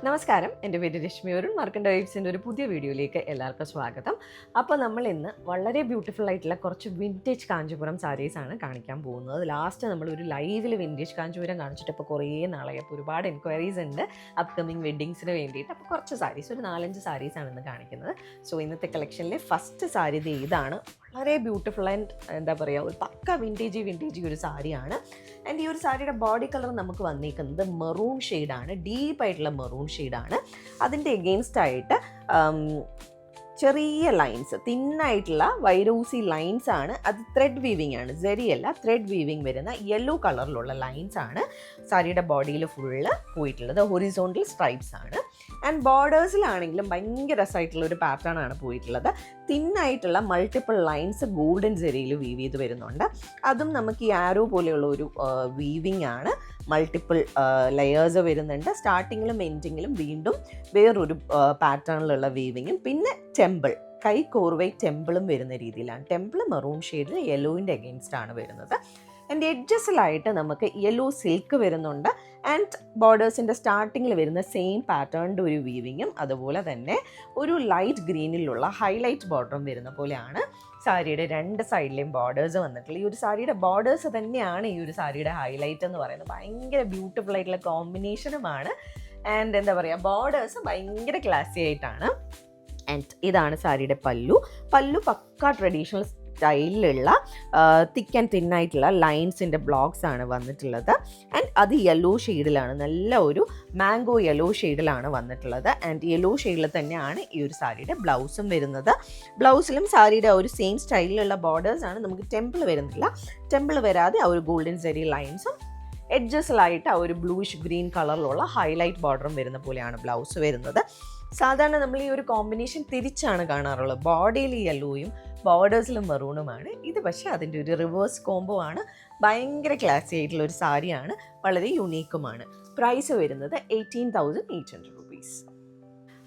നമസ്കാരം, എൻ്റെ പേര് രശ്മി അരുൺ. മാർക്കണ്ട വൈബ്സിൻ്റെ ഒരു പുതിയ വീഡിയോയിലേക്ക് എല്ലാവർക്കും സ്വാഗതം. അപ്പോൾ നമ്മൾ ഇന്ന് വളരെ ബ്യൂട്ടിഫുൾ ആയിട്ടുള്ള കുറച്ച് വിൻറ്റേജ് കാഞ്ചീപുരം സാരീസാണ് കാണിക്കാൻ പോകുന്നത്. ലാസ്റ്റ് നമ്മളൊരു ലൈവിൽ വിൻറ്റേജ് കാഞ്ചീപുരം കാണിച്ചിട്ട് ഇപ്പോൾ കുറേ നാളായി. അപ്പോൾ ഒരുപാട് എൻക്വയറീസ് ഉണ്ട് അപ്കമിങ് വെഡ്ഡിങ്സിന് വേണ്ടിയിട്ട്. അപ്പോൾ കുറച്ച് സാരീസ്, ഒരു 4-5 സാരീസാണ് ഇന്ന് കാണിക്കുന്നത്. സോ ഇന്നത്തെ കളക്ഷനിലെ ഫസ്റ്റ് സാരി ഇതാണ്. വളരെ ബ്യൂട്ടിഫുൾ ആൻഡ് എന്താ പറയുക, ഒരു പക്ക വിൻറ്റേജ് ഒരു സാരിയാണ്. ആൻഡ് ഈ ഒരു സാരിയുടെ ബോഡി കളർ നമുക്ക് വന്നിരിക്കുന്നത് മെറൂൺ ഷെയ്ഡാണ്, ഡീപ്പായിട്ടുള്ള മെറൂൺ ഷെയ്ഡാണ്. അതിൻ്റെ എഗെയിൻസ്റ്റ് ആയിട്ട് ചെറിയ ലൈൻസ്, തിന്നായിട്ടുള്ള വൈരോസി ലൈൻസ് ആണ്. അത് ത്രെഡ് വീവിങ് ആണ്, ജെറിയല്ല, ത്രെഡ് വീവിങ് വരുന്ന യെല്ലോ കളറിലുള്ള ലൈൻസ് ആണ് സാരിയുടെ ബോഡിയിൽ ഫുള്ള് പോയിട്ടുള്ളത്. ഹൊറിസോണ്ടൽ സ്ട്രൈപ്സ് ആണ്. ആൻഡ് ബോർഡേഴ്സിലാണെങ്കിലും ഭയങ്കര രസമായിട്ടുള്ള ഒരു പാറ്റേൺ ആണ് പോയിട്ടുള്ളത്. തിന്നായിട്ടുള്ള മൾട്ടിപ്പിൾ ലൈൻസ് ഗോൾഡൻ ജെറിയിൽ വീവ് ചെയ്ത് വരുന്നുണ്ട്. അതും നമുക്ക് ഈ ആരോ പോലെയുള്ള ഒരു വീവിങ് ആണ്. മൾട്ടിപ്പിൾ ലെയേഴ്സ് വരുന്നുണ്ട്. സ്റ്റാർട്ടിങ്ങിലും എൻഡിങ്ങിലും വീണ്ടും വേറൊരു പാറ്റേണിലുള്ള വീവിങ്ങും, പിന്നെ ടെമ്പിൾ, കൈ കോർവൈ ടെമ്പിളും വരുന്ന രീതിയിലാണ്. ടെമ്പിൾ മെറൂൺ ഷെയ്ഡിൽ യെല്ലോയിൻ്റെ അഗെയിൻസ്റ്റ് ആണ് വരുന്നത്. ആൻഡ് എഡ്ജസിലായിട്ട് നമുക്ക് യെല്ലോ സിൽക്ക് വരുന്നുണ്ട്. ആൻഡ് ബോർഡേഴ്സിൻ്റെ സ്റ്റാർട്ടിങ്ങിൽ വരുന്ന സെയിം പാറ്റേണിൻ്റെ ഒരു വീവിങ്ങും, അതുപോലെ തന്നെ ഒരു ലൈറ്റ് ഗ്രീനിലുള്ള ഹൈലൈറ്റ് ബോർഡറും വരുന്ന പോലെയാണ് സാരിയുടെ രണ്ട് സൈഡിലെയും ബോർഡേഴ്സ് വന്നിട്ടുള്ളത്. ഈ ഒരു സാരിയുടെ ബോർഡേഴ്സ് തന്നെയാണ് ഈ ഒരു സാരിയുടെ ഹൈലൈറ്റ് എന്ന് പറയുന്നത്. ഭയങ്കര ബ്യൂട്ടിഫുൾ ആയിട്ടുള്ള കോമ്പിനേഷനുമാണ്. ആൻഡ് എന്താ പറയുക, ബോർഡേഴ്സ് ഭയങ്കര ക്ലാസി ആയിട്ടാണ്. ആൻഡ് ഇതാണ് സാരിയുടെ പല്ലു പക്ക ട്രഡീഷണൽ സ്റ്റൈലിലുള്ള തിക്ക് ആൻഡ് തിന്നായിട്ടുള്ള ലൈൻസിൻ്റെ ബ്ലോക്സ് ആണ് വന്നിട്ടുള്ളത്. ആൻഡ് അത് യെല്ലോ ഷെയ്ഡിലാണ്, നല്ല ഒരു മാംഗോ യെല്ലോ ഷെയ്ഡിലാണ് വന്നിട്ടുള്ളത്. ആൻഡ് യെല്ലോ ഷെയ്ഡിൽ തന്നെയാണ് ഈ ഒരു സാരിയുടെ ബ്ലൗസും വരുന്നത്. ബ്ലൗസിലും സാരിയുടെ ഒരു സെയിം സ്റ്റൈലിലുള്ള ബോർഡേഴ്സാണ്. നമുക്ക് ടെമ്പിൾ വരുന്നില്ല, ടെമ്പിൾ വരാതെ ആ ഒരു ഗോൾഡൻ ജെറി ലൈൻസും എഡ്ജസിലായിട്ട് ആ ഒരു ബ്ലൂയിഷ് ഗ്രീൻ കളറിലുള്ള ഹൈലൈറ്റ് ബോർഡറും വരുന്ന പോലെയാണ് ബ്ലൗസ് വരുന്നത്. സാധാരണ നമ്മൾ ഈ ഒരു കോമ്പിനേഷൻ തിരിച്ചാണ് കാണാറുള്ളത്. ബോഡിയിൽ യെല്ലോയും ബോർഡേഴ്സിലും മെറൂണുമാണ്. ഇത് പക്ഷേ അതിൻ്റെ ഒരു റിവേഴ്സ് കോംബോ ആണ്. ഭയങ്കര ക്ലാസി ആയിട്ടുള്ള ഒരു സാരിയാണ്, വളരെ യുണീക്കുമാണ്. പ്രൈസ് വരുന്നത് 18,800 rupees.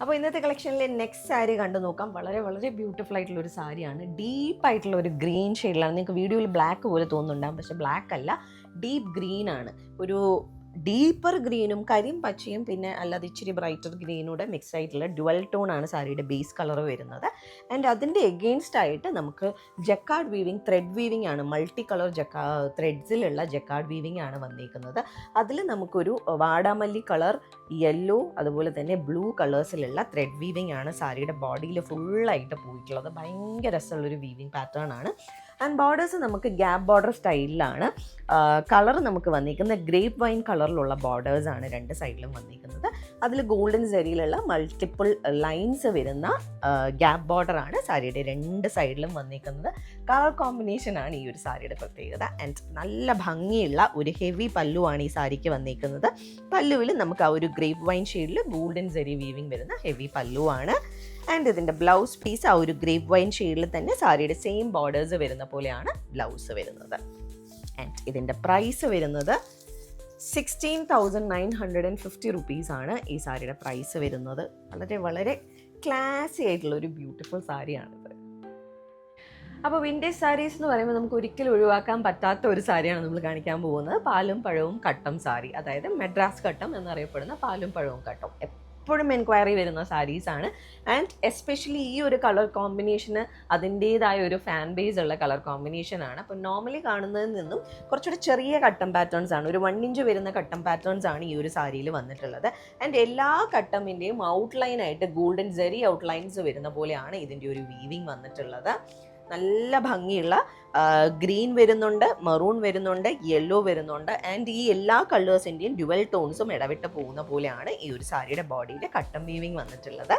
അപ്പോൾ ഇന്നത്തെ കളക്ഷനിലെ നെക്സ്റ്റ് സാരി കണ്ടു നോക്കാം. വളരെ വളരെ ബ്യൂട്ടിഫുൾ ആയിട്ടുള്ള ഒരു സാരിയാണ്. ഡീപ്പായിട്ടുള്ള ഒരു ഗ്രീൻ ഷെയ്ഡിലാണ്. നിങ്ങൾക്ക് വീഡിയോയിൽ ബ്ലാക്ക് പോലെ തോന്നുന്നുണ്ടാകും, പക്ഷേ ബ്ലാക്ക് അല്ല, ഡീപ്പ് ഗ്രീൻ ആണ്. ഒരു ഡീപ്പർ ഗ്രീനും കരിം പച്ചയും പിന്നെ അല്ലാതെ ഇച്ചിരി ബ്രൈറ്റർ ഗ്രീനൂടെ മിക്സ് ആയിട്ടുള്ള ഡ്യുവൽ ടോൺ ആണ് സാരിയുടെ ബേസ് കളർ വരുന്നത്. ആൻഡ് അതിൻ്റെ എഗെയിൻസ്റ്റ് ആയിട്ട് നമുക്ക് ജക്കാർഡ് വീവിങ്, ത്രെഡ് വീവിങ് ആണ്. മൾട്ടി കളർ ത്രെഡ്സിലുള്ള ജക്കാർഡ് വീവിങ് ആണ് വന്നിരിക്കുന്നത്. അതിൽ നമുക്കൊരു വാടാമല്ലി കളർ, യെല്ലോ, അതുപോലെ തന്നെ ബ്ലൂ കളേഴ്സിലുള്ള ത്രെഡ് വീവിങ് ആണ് സാരിയുടെ ബോഡിയിൽ ഫുള്ളായിട്ട് പോയിട്ടുള്ളത്. ഭയങ്കര രസമുള്ളൊരു വീവിങ് പാറ്റേൺ ആണ്. ആൻഡ് ബോർഡേഴ്സ് നമുക്ക് ഗ്യാപ്പ് ബോർഡർ സ്റ്റൈലിലാണ്. കളർ നമുക്ക് വന്നിരിക്കുന്നത് ഗ്രേപ്പ് വൈൻ കളറിലുള്ള ബോർഡേഴ്സാണ് രണ്ട് സൈഡിലും വന്നിരിക്കുന്നത്. അതിൽ ഗോൾഡൻ ജെറിയിലുള്ള മൾട്ടിപ്പിൾ ലൈൻസ് വരുന്ന ഗ്യാപ്പ് ബോർഡറാണ് സാരിയുടെ രണ്ട് സൈഡിലും വന്നിരിക്കുന്നത്. കളർ കോമ്പിനേഷനാണ് ഈ ഒരു സാരിയുടെ പ്രത്യേകത. ആൻഡ് നല്ല ഭംഗിയുള്ള ഒരു ഹെവി പല്ലുവാണ് ഈ സാരിക്ക് വന്നിരിക്കുന്നത്. പല്ലുവിൽ നമുക്ക് ആ ഒരു ഗ്രേപ്പ് വൈൻ ഷെയ്ഡിൽ ഗോൾഡൻ ജെറി വീവിങ് വരുന്ന ഹെവി പല്ലുവാണ്. ആൻഡ് ഇതിൻ്റെ ബ്ലൗസ് പീസ് ആ ഒരു ഗ്രേപ്പ് വൈൻ ഷെയ്ഡിൽ തന്നെ സാരിയുടെ സെയിം ബോർഡേഴ്സ് വരുന്ന പോലെയാണ് ബ്ലൗസ് വരുന്നത്. ആൻഡ് ഇതിൻ്റെ പ്രൈസ് വരുന്നത് 16,950 rupees ആണ് ഈ സാരിയുടെ പ്രൈസ് വരുന്നത്. വളരെ വളരെ ക്ലാസി ആയിട്ടുള്ള ഒരു ബ്യൂട്ടിഫുൾ സാരിയാണിത്. അപ്പോൾ വിൻറ്റേജ് സാരീസ് എന്ന് പറയുമ്പോൾ നമുക്ക് ഒരിക്കലും ഒഴിവാക്കാൻ പറ്റാത്ത ഒരു സാരിയാണ് നമ്മൾ കാണിക്കാൻ പോകുന്നത്. പാലും പഴവും കട്ടം സാരി, അതായത് മെഡ്രാസ് കട്ടം എന്നറിയപ്പെടുന്ന പാലും പഴവും കട്ടം. എപ്പോഴും എൻക്വയറി വരുന്ന സാരീസാണ്. ആൻഡ് എസ്പെഷ്യലി ഈ ഒരു കളർ കോമ്പിനേഷന് അതിൻ്റേതായ ഒരു ഫാൻ ബേസ് ഉള്ള കളർ കോമ്പിനേഷനാണ്. അപ്പോൾ നോർമലി കാണുന്നതിൽ നിന്നും കുറച്ചുകൂടി ചെറിയ കട്ടം പാറ്റേൺസ് ആണ്, ഒരു 1 inch വരുന്ന കട്ടം പാറ്റേൺസ് ആണ് ഈ ഒരു സാരിയിൽ വന്നിട്ടുള്ളത്. ആൻഡ് എല്ലാ കട്ടമിൻ്റെയും ഔട്ട്ലൈനായിട്ട് ഗോൾഡൻ ജെറി ഔട്ട്ലൈൻസ് വരുന്ന പോലെയാണ് ഇതിൻ്റെ ഒരു വീവിങ് വന്നിട്ടുള്ളത്. നല്ല ഭംഗിയുള്ള ഗ്രീൻ വരുന്നുണ്ട്, മെറൂൺ വരുന്നുണ്ട്, യെല്ലോ വരുന്നുണ്ട്. ആൻഡ് ഈ എല്ലാ കളേഴ്സിൻ്റെയും ഡ്യുവൽ ടോൺസും ഇടവിട്ട് പോകുന്ന പോലെയാണ് ഈ ഒരു സാരിയുടെ ബോഡിയിൽ കട്ടം വീവിങ് വന്നിട്ടുള്ളത്.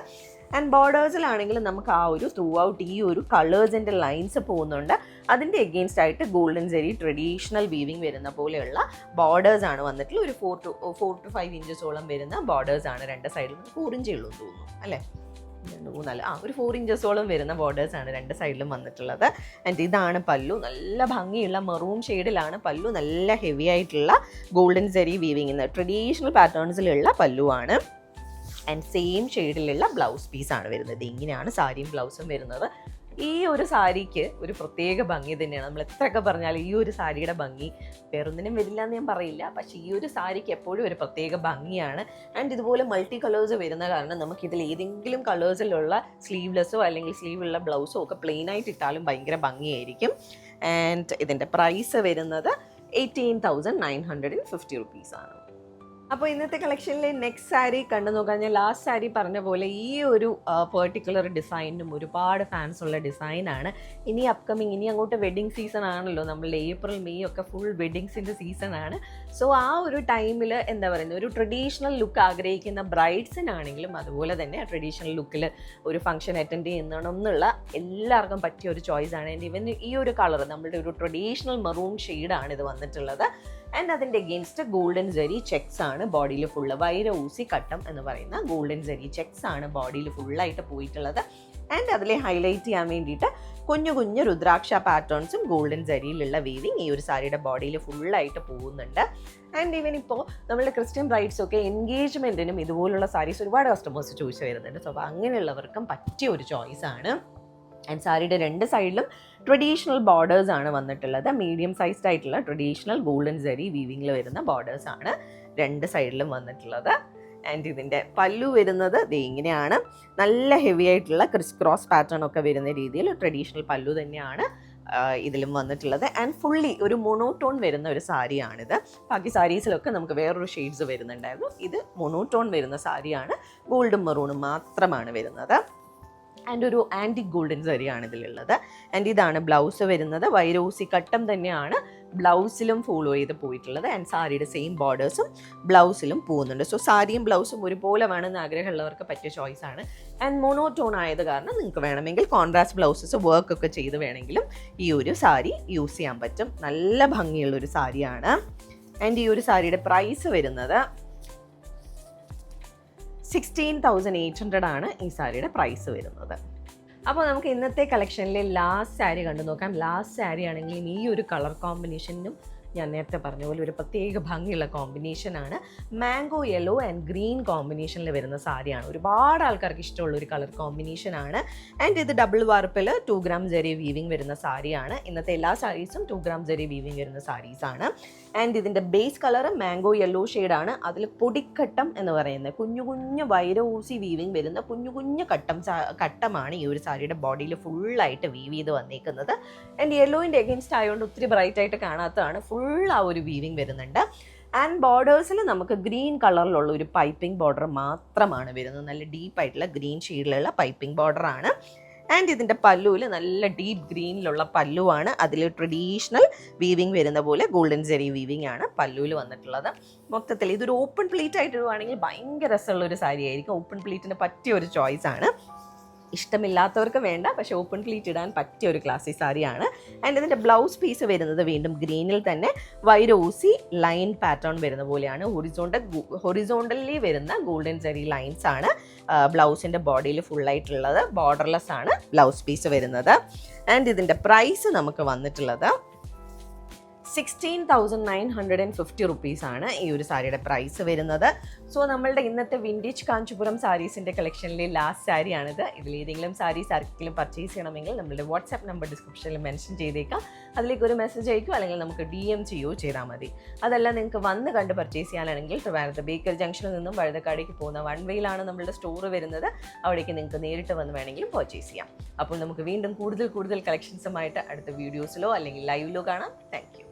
ആൻഡ് ബോർഡേഴ്സിലാണെങ്കിൽ നമുക്ക് ആ ഒരു ത്രൂ ഔട്ട് ഈ ഒരു കളേഴ്സിൻ്റെ ലൈൻസ് പോകുന്നുണ്ട്. അതിൻ്റെ എഗെയിൻസ്റ്റ് ആയിട്ട് ഗോൾഡൻ ജെറി ട്രഡീഷണൽ വീവിങ് വരുന്ന പോലെയുള്ള ബോർഡേഴ്സാണ് വന്നിട്ടുള്ള. ഒരു 4 to 5 inches വരുന്ന ബോർഡേഴ്സാണ് രണ്ട് സൈഡിലും. 4 inch ഉള്ളൂ തോന്നുന്നു അല്ലേ, ഒരു 4 inches വരുന്ന ബോർഡേഴ്സാണ് രണ്ട് സൈഡിലും വന്നിട്ടുള്ളത്. ആൻഡ് ഇതാണ് പല്ലു. നല്ല ഭംഗിയുള്ള മെറൂൺ ഷെയ്ഡിലാണ് പല്ലു. നല്ല ഹെവി ആയിട്ടുള്ള ഗോൾഡൻ ജെറി വീവിങ് ട്രഡീഷണൽ പാറ്റേൺസിലുള്ള പല്ലുവാണ്. ആൻഡ് സെയിം ഷെയ്ഡിലുള്ള ബ്ലൗസ് പീസാണ് വരുന്നത്. ഇങ്ങനെയാണ് സാരിയും ബ്ലൗസും വരുന്നത്. ഈ ഒരു സാരിക്ക് ഒരു പ്രത്യേക ഭംഗി തന്നെയാണ്. നമ്മൾ എത്രയൊക്കെ പറഞ്ഞാലും ഈ ഒരു സാരിയുടെ ഭംഗി വേറൊന്നിനും വരില്ല എന്ന് ഞാൻ പറയില്ല, പക്ഷേ ഈ ഒരു സാരിക്ക് എപ്പോഴും ഒരു പ്രത്യേക ഭംഗിയാണ്. ആൻഡ് ഇതുപോലെ മൾട്ടി കളേഴ്സ് വരുന്ന കാരണം നമുക്കിതിൽ ഏതെങ്കിലും കളേഴ്സിലുള്ള സ്ലീവ്ലെസ്സോ അല്ലെങ്കിൽ സ്ലീവുള്ള ബ്ലൗസോ ഒക്കെ പ്ലെയിൻ ആയിട്ട് ഇട്ടാലും ഭയങ്കര ഭംഗിയായിരിക്കും. ആൻഡ് ഇതിൻ്റെ പ്രൈസ് വരുന്നത് 18,950 റുപ്പീസാണ്. അപ്പോൾ ഇന്നത്തെ കളക്ഷനിലെ നെക്സ്റ്റ് സാരി കണ്ടു നോക്കാൻ, ഞാൻ ലാസ്റ്റ് സാരി പറഞ്ഞ പോലെ ഈ ഒരു പെർട്ടിക്കുലർ ഡിസൈനും ഒരുപാട് ഫാൻസ് ഉള്ള ഡിസൈനാണ്. ഇനി അപ്കമിങ്, ഇനി അങ്ങോട്ട് വെഡ്ഡിങ് സീസൺ ആണല്ലോ, നമ്മളുടെ ഏപ്രിൽ മെയ് ഒക്കെ ഫുൾ വെഡ്ഡിങ്സിൻ്റെ സീസണാണ്. സോ ആ ഒരു ടൈമിൽ എന്താ പറയുന്നത്, ഒരു ട്രഡീഷണൽ ലുക്ക് ആഗ്രഹിക്കുന്ന ബ്രൈഡ്സിനാണെങ്കിലും അതുപോലെ തന്നെ ട്രഡീഷണൽ ലുക്കിൽ ഒരു ഫംഗ്ഷൻ അറ്റൻഡ് ചെയ്യണം എന്നുള്ള എല്ലാവർക്കും പറ്റിയ ഒരു ചോയ്സാണ്. ആൻഡ് ഇവൻ ഈ ഒരു കളർ നമ്മളുടെ ഒരു ട്രഡീഷണൽ മെറൂൺ ഷെയ്ഡാണ് ഇത് വന്നിട്ടുള്ളത്. ആൻഡ് അതിൻ്റെ എഗെയിൻസ്റ്റ് ഗോൾഡൻ ജെറി ചെക്സ് ആണ് ബോഡിയിൽ ഫുള്ള്. വൈര ഊസി കട്ടം എന്ന് പറയുന്ന ഗോൾഡൻ ജെറി ചെക്സ് ആണ് ബോഡിയിൽ ഫുള്ളായിട്ട് പോയിട്ടുള്ളത്. ആൻഡ് അതിലെ ഹൈലൈറ്റ് ചെയ്യാൻ വേണ്ടിയിട്ട് കുഞ്ഞു കുഞ്ഞു രുദ്രാക്ഷ പാറ്റേൺസും ഗോൾഡൻ ജെറിയിലുള്ള വീവിങ് ഈ ഒരു സാരിയുടെ ബോഡിയിൽ ഫുള്ളായിട്ട് പോകുന്നുണ്ട്. ആൻഡ് ഈവൻ ഇപ്പോൾ നമ്മളുടെ ക്രിസ്ത്യൻ ബ്രൈഡ്സൊക്കെ എൻഗേജ്മെൻറ്റിനും ഇതുപോലുള്ള സാരീസ് ഒരുപാട് കസ്റ്റമേഴ്സ് ചോദിച്ചു വരുന്നുണ്ട്. സോ അപ്പോൾ അങ്ങനെയുള്ളവർക്കും പറ്റിയ ഒരു ചോയ്സാണ്. ആൻഡ് സാരിയുടെ രണ്ട് സൈഡിലും ട്രഡീഷണൽ ബോർഡേഴ്സ് ആണ് വന്നിട്ടുള്ളത്. മീഡിയം സൈസ്ഡ് ആയിട്ടുള്ള ട്രഡീഷണൽ ഗോൾഡൻ ജെറി വീവിങ്ങിൽ വരുന്ന ബോർഡേഴ്സ് ആണ് രണ്ട് സൈഡിലും വന്നിട്ടുള്ളത്. ആൻഡ് ഇതിൻ്റെ പല്ലു വരുന്നത് ഇങ്ങനെയാണ്. നല്ല ഹെവി ആയിട്ടുള്ള ക്രിസ് ക്രോസ് പാറ്റേൺ ഒക്കെ വരുന്ന രീതിയിൽ ട്രഡീഷണൽ പല്ലു തന്നെയാണ് ഇതിലും വന്നിട്ടുള്ളത്. ആൻഡ് ഫുള്ളി ഒരു മോണോടോൺ വരുന്ന ഒരു സാരിയാണിത്. ബാക്കി സാരീസിലൊക്കെ നമുക്ക് വേറൊരു ഷെയ്ഡ്സ് വരുന്നുണ്ടായിരുന്നു. ഇത് മോണോടോൺ വരുന്ന സാരിയാണ്. ഗോൾഡും മെറൂണും മാത്രമാണ് വരുന്നത്. ആൻഡ് ഒരു ആൻറ്റിക് ഗോൾഡൻ സാരിയാണ് ഇതിലുള്ളത്. ആൻഡ് ഇതാണ് ബ്ലൗസ് വരുന്നത്. വൈരോസി കട്ടം തന്നെയാണ് ബ്ലൗസിലും ഫോളോ ചെയ്ത് പോയിട്ടുള്ളത്. ആൻഡ് സാരിയുടെ സെയിം ബോർഡേഴ്സും ബ്ലൗസിലും പോകുന്നുണ്ട്. സോ സാരിയും ബ്ലൗസും ഒരുപോലെ വേണമെന്ന് ആഗ്രഹമുള്ളവർക്ക് പറ്റിയ ചോയ്സാണ്. ആൻഡ് മോണോടോൺ ആയത് കാരണം നിങ്ങൾക്ക് വേണമെങ്കിൽ കോൺട്രാസ്റ്റ് ബ്ലൗസസ് വർക്ക് ഒക്കെ ചെയ്ത് വേണമെങ്കിലും ഈ ഒരു സാരി യൂസ് ചെയ്യാൻ പറ്റും. നല്ല ഭംഗിയുള്ളൊരു സാരിയാണ്. ആൻഡ് ഈ ഒരു സാരിയുടെ പ്രൈസ് വരുന്നത് 16,800 ആണ് ഈ സാരിയുടെ പ്രൈസ് വരുന്നത്. അപ്പോൾ നമുക്ക് ഇന്നത്തെ കളക്ഷനിലെ ലാസ്റ്റ് സാരി കണ്ടു നോക്കാം. ലാസ്റ്റ് സാരി ആണെങ്കിലും ഈ ഒരു കളർ കോമ്പിനേഷനും ഞാൻ നേരത്തെ പറഞ്ഞ പോലെ ഒരു പ്രത്യേക ഭംഗിയുള്ള കോമ്പിനേഷനാണ്. മാംഗോ യെല്ലോ ആൻഡ് ഗ്രീൻ കോമ്പിനേഷനിൽ വരുന്ന സാരിയാണ്. ഒരുപാട് ആൾക്കാർക്ക് ഇഷ്ടമുള്ള ഒരു കളർ കോമ്പിനേഷനാണ്. ആൻഡ് ഇത് ഡബിൾ വാർപ്പിൽ 2 ഗ്രാം ജെറി വീവിങ് വരുന്ന സാരിയാണ്. ഇന്നത്തെ എല്ലാ സാരീസും 2 ഗ്രാം ജെറി വീവിങ് വരുന്ന സാരീസാണ്. ആൻഡ് ഇതിൻ്റെ ബേസ് കളർ മാംഗോ യെല്ലോ ഷെയ്ഡാണ്. അതിൽ പൊടിക്കട്ടം എന്ന് പറയുന്നത് കുഞ്ഞു കുഞ്ഞു വൈര ഊസി വീവിങ് വരുന്ന കുഞ്ഞു കുഞ്ഞു കട്ടമാണ് ഈ ഒരു സാരിയുടെ ബോഡിയിൽ ഫുള്ളായിട്ട് വീവ് ചെയ്ത് വന്നേക്കുന്നത്. ആൻഡ് യെല്ലോയിൻ്റെ എഗെയിൻസ്റ്റ് ആയതുകൊണ്ട് ഒത്തിരി ബ്രൈറ്റ് ആയിട്ട് കാണാത്തതാണ്. ഫുൾ ആ ഒരു വീവിങ് വരുന്നുണ്ട്. ആൻഡ് ബോർഡേഴ്സിൽ നമുക്ക് ഗ്രീൻ കളറിലുള്ള ഒരു പൈപ്പിംഗ് ബോർഡർ മാത്രമാണ് വരുന്നത്. നല്ല ഡീപ്പായിട്ടുള്ള ഗ്രീൻ ഷെയ്ഡിലുള്ള പൈപ്പിംഗ് ബോർഡറാണ്. ആൻഡ് ഇതിൻ്റെ പല്ലുവിൽ നല്ല ഡീപ്പ് ഗ്രീനിലുള്ള പല്ലുവാണ്. അതിൽ ട്രഡീഷണൽ വീവിങ് വരുന്ന പോലെ ഗോൾഡൻ ജെറി വീവിങ് ആണ് പല്ലുവിൽ വന്നിട്ടുള്ളത്. മൊത്തത്തിൽ ഇതൊരു ഓപ്പൺ പ്ലീറ്റ് ആയിട്ട് ഇടുവാണെങ്കിൽ ഭയങ്കര രസമുള്ളൊരു സാരി ആയിരിക്കും. ഓപ്പൺ പ്ലീറ്റിന് പറ്റിയ ഒരു ചോയ്സാണ്. ഇഷ്ടമില്ലാത്തവർക്ക് വേണ്ട, പക്ഷേ ഓപ്പൺ പ്ലീറ്റ് ഇടാൻ പറ്റിയ ഒരു ക്ലാസ്സിക് സാരിയാണ്. ആൻഡ് ഇതിൻ്റെ ബ്ലൗസ് പീസ് വരുന്നത് വീണ്ടും ഗ്രീനിൽ തന്നെ വൈരോസി ലൈൻ പാറ്റേൺ വരുന്ന പോലെയാണ്. ഹൊറിസോണ്ടലി വരുന്ന ഗോൾഡൻ ജെറി ലൈൻസ് ആണ് ബ്ലൗസിൻ്റെ ബോഡിയിൽ ഫുള്ളായിട്ടുള്ളത്. ബോർഡർലെസ് ആണ് ബ്ലൗസ് പീസ് വരുന്നത്. ആൻഡ് ഇതിൻ്റെ പ്രൈസ് നമുക്ക് വന്നിട്ടുള്ളത് 16,950 റുപ്പീസാണ് ഈ ഒരു സാരിയുടെ പ്രൈസ് വരുന്നത്. സോ നമ്മളുടെ ഇന്നത്തെ വിൻറ്റേജ് കാഞ്ചീപുരം സാരീസിൻ്റെ കളക്ഷനിലെ ലാസ്റ്റ് സാരിയാണിത്. ഇതിലേതെങ്കിലും സാരീസ് ആർക്കെങ്കിലും പർച്ചേസ് ചെയ്യണമെങ്കിൽ നമ്മളുടെ വാട്സാപ്പ് നമ്പർ ഡിസ്ക്രിപ്ഷനിൽ മെൻഷൻ ചെയ്തേക്കാം. അതിലേക്ക് ഒരു മെസ്സേജ് അയക്കും, അല്ലെങ്കിൽ നമുക്ക് DM ചെയ്യുകയോ ചെയ്താൽ മതി. അതല്ല നിങ്ങൾക്ക് വന്ന് കണ്ട് പർച്ചേസ് ചെയ്യാനാണെങ്കിൽ ട്രിവാൻഡ്രത്ത് ബേക്കർ ജംഗ്ഷനിൽ നിന്നും വഴുതക്കാടേക്ക് പോകുന്ന 1 വേയിലാണ് നമ്മളുടെ സ്റ്റോർ വരുന്നത്. അവിടേക്ക് നിങ്ങൾക്ക് നേരിട്ട് വന്ന് വേണമെങ്കിലും പർച്ചേസ് ചെയ്യാം. അപ്പോൾ നമുക്ക് വീണ്ടും കൂടുതൽ കളക്ഷൻസുമായിട്ട് അടുത്ത വീഡിയോസിലോ അല്ലെങ്കിൽ ലൈവിലോ കാണാം. Thank you.